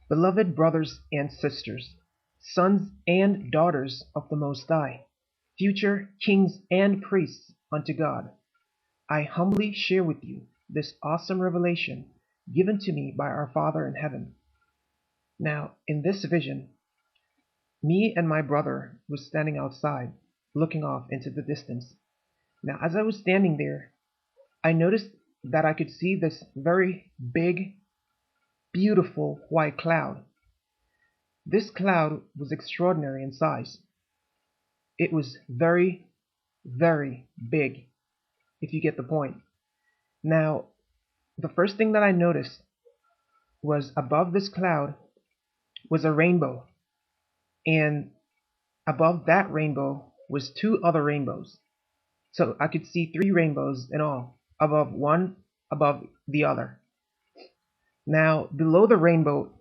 Beloved brothers and sisters, sons and daughters of the Most High, future kings and priests unto God, I humbly share with you this awesome revelation given to me by our Father in heaven. Now, in this vision, me and my brother was standing outside, looking off into the distance. Now, as I was standing there, I noticed that I could see this very big, beautiful white cloud. This cloud was extraordinary in size. It was very, very big, if you get the point. Now, the first thing that I noticed was above this cloud was a rainbow, and above that rainbow was two other rainbows. So I could see three rainbows in all, above one, above the other. Now, below the rainbow,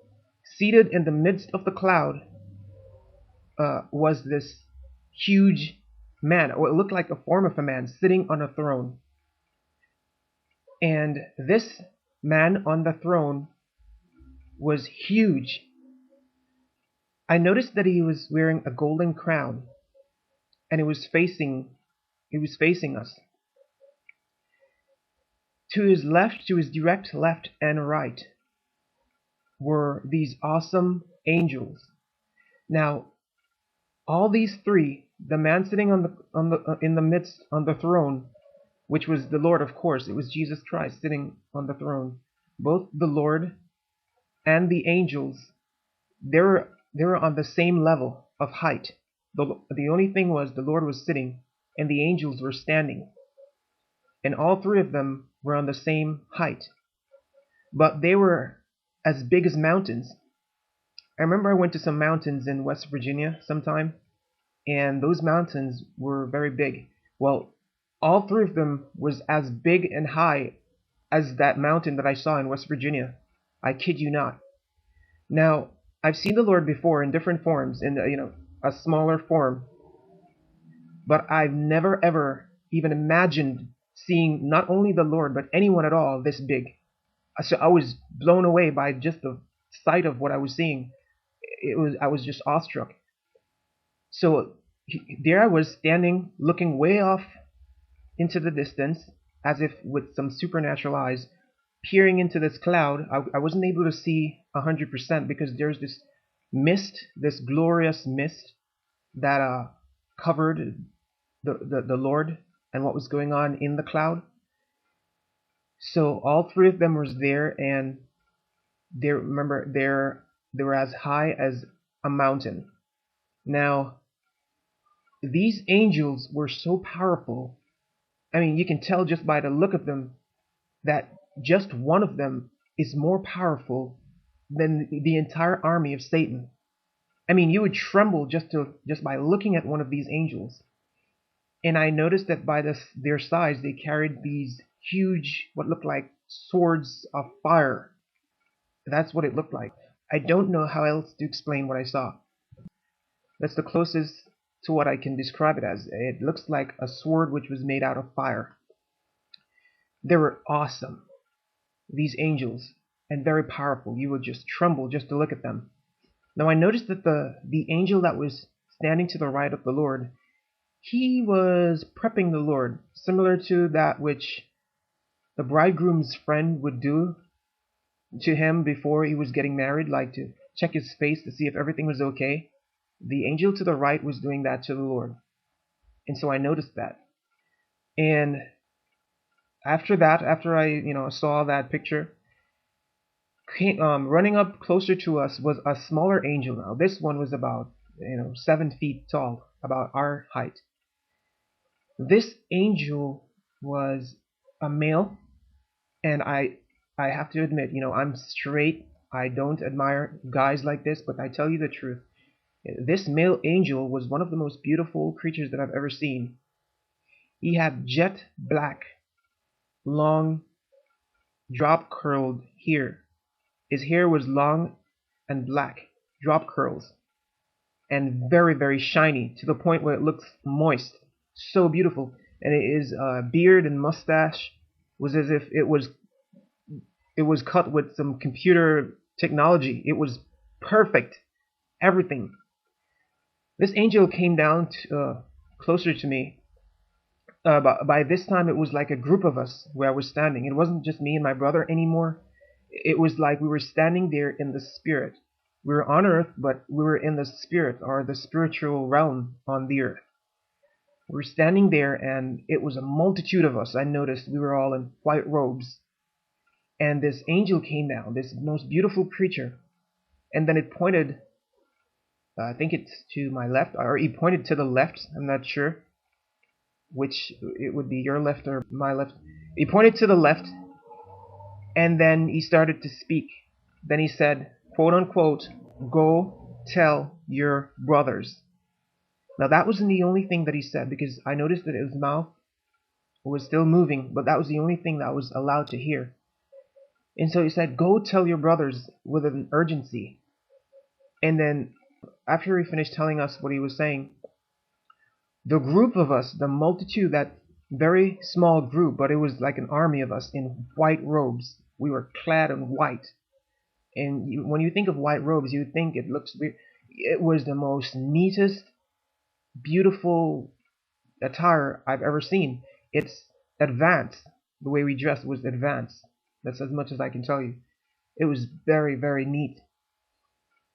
seated in the midst of the cloud, was this huge man, or it looked like a form of a man, sitting on a throne. And this man on the throne was huge. I noticed that he was wearing a golden crown, and he was facing us. To his left, to his direct left and right, were these awesome angels. Now, all these three, the man sitting in the midst on the throne, which was the Lord, of course, it was Jesus Christ sitting on the throne. Both the Lord and the angels, they were on the same level of height. The only thing was the Lord was sitting and the angels were standing. And all three of them were on the same height. But they were as big as mountains. I remember I went to some mountains in West Virginia sometime, and those mountains were very big. Well, all three of them was as big and high as that mountain that I saw in West Virginia. I kid you not. Now, I've seen the Lord before in different forms, in a smaller form, but I've never ever even imagined seeing not only the Lord but anyone at all this big. So I was blown away by just the sight of what I was seeing. I was just awestruck. So there I was standing, looking way off into the distance, as if with some supernatural eyes, peering into this cloud. I wasn't able to see 100% because there's this mist, this glorious mist that covered the Lord and what was going on in the cloud. So all three of them was there, and they were as high as a mountain. Now, these angels were so powerful. I mean, you can tell just by the look of them that just one of them is more powerful than the entire army of Satan. I mean, you would tremble just by looking at one of these angels. And I noticed that by their size, they carried these huge, what looked like swords of fire. That's what it looked like. I don't know how else to explain what I saw. That's the closest to what I can describe it as. It looks like a sword which was made out of fire. They were awesome, these angels, and very powerful. You would just tremble just to look at them. Now I noticed that the angel that was standing to the right of the Lord, he was prepping the Lord, similar to that which the bridegroom's friend would do to him before he was getting married, like to check his face to see if everything was okay. The angel to the right was doing that to the Lord. And so I noticed that. And after I saw that picture, running up closer to us was a smaller angel. Now this one was about 7 feet tall, about our height. This angel was a male, and I have to admit, I'm straight. I don't admire guys like this, but I tell you the truth. This male angel was one of the most beautiful creatures that I've ever seen. He had jet black, long, drop curled hair. His hair was long and black, drop curls, and very, very shiny to the point where it looks moist. So beautiful. And his beard and mustache was as if it was cut with some computer technology. It was perfect, everything. This angel came down closer to me. By this time, it was like a group of us where I was standing. It wasn't just me and my brother anymore. It was like we were standing there in the spirit. We were on earth, but we were in the spirit, or the spiritual realm on the earth. We were standing there, and it was a multitude of us. I noticed we were all in white robes. And this angel came down, this most beautiful creature. And then it pointed, I think it's to my left, or he pointed to the left. I'm not sure which it would be, your left or my left. He pointed to the left, and then he started to speak. Then he said, quote unquote, "Go tell your brothers." Now that wasn't the only thing that he said, because I noticed that his mouth was still moving, but that was the only thing that I was allowed to hear. And so he said, "Go tell your brothers," with an urgency. And then after he finished telling us what he was saying, the group of us, the multitude, that very small group, but it was like an army of us in white robes. We were clad in white. And when you think of white robes, you think it looks weird. It was the most neatest, beautiful attire I've ever seen. It's advanced. The way we dressed was advanced. That's as much as I can tell you. It was very, very neat.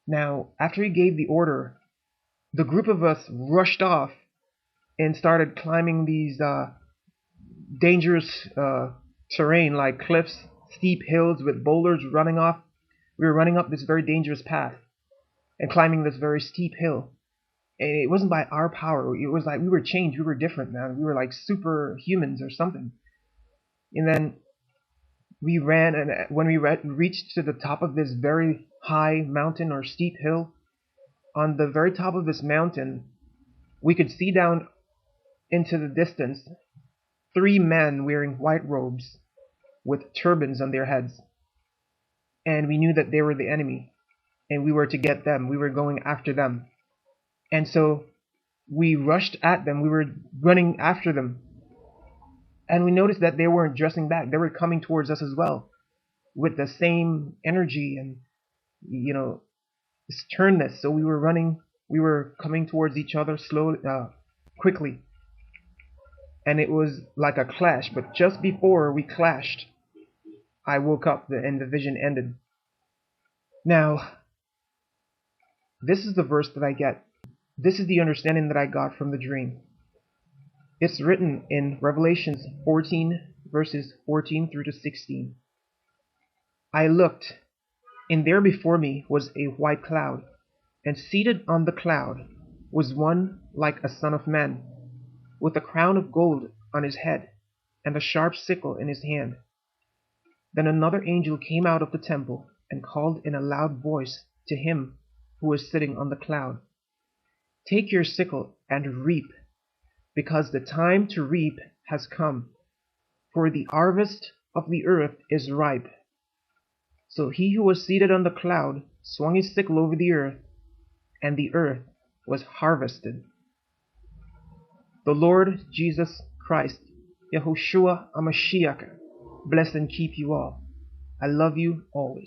Now, after he gave the order, the group of us rushed off and started climbing these dangerous terrain, like cliffs, steep hills with boulders running off. We were running up this very dangerous path and climbing this very steep hill. And it wasn't by our power. It was like we were changed. We were different, man. We were like superhumans or something. And then we ran, and when we reached to the top of this very high mountain or steep hill, on the very top of this mountain, we could see down into the distance 3 men wearing white robes with turbans on their heads. And we knew that they were the enemy, and we were to get them. We were going after them. And so we rushed at them. We were running after them. And we noticed that they weren't dressing back. They were coming towards us as well, with the same energy and, sternness. So we were running. We were coming towards each other slowly, quickly. And it was like a clash. But just before we clashed, I woke up and the vision ended. Now, this is the verse that I get. This is the understanding that I got from the dream. It's written in Revelations 14, verses 14 through to 16. I looked, and there before me was a white cloud, and seated on the cloud was one like a son of man, with a crown of gold on his head, and a sharp sickle in his hand. Then another angel came out of the temple, and called in a loud voice to him who was sitting on the cloud, "Take your sickle and reap, because the time to reap has come, for the harvest of the earth is ripe." So he who was seated on the cloud swung his sickle over the earth, and the earth was harvested. The Lord Jesus Christ, Yahushua HaMashiach, bless and keep you all. I love you always.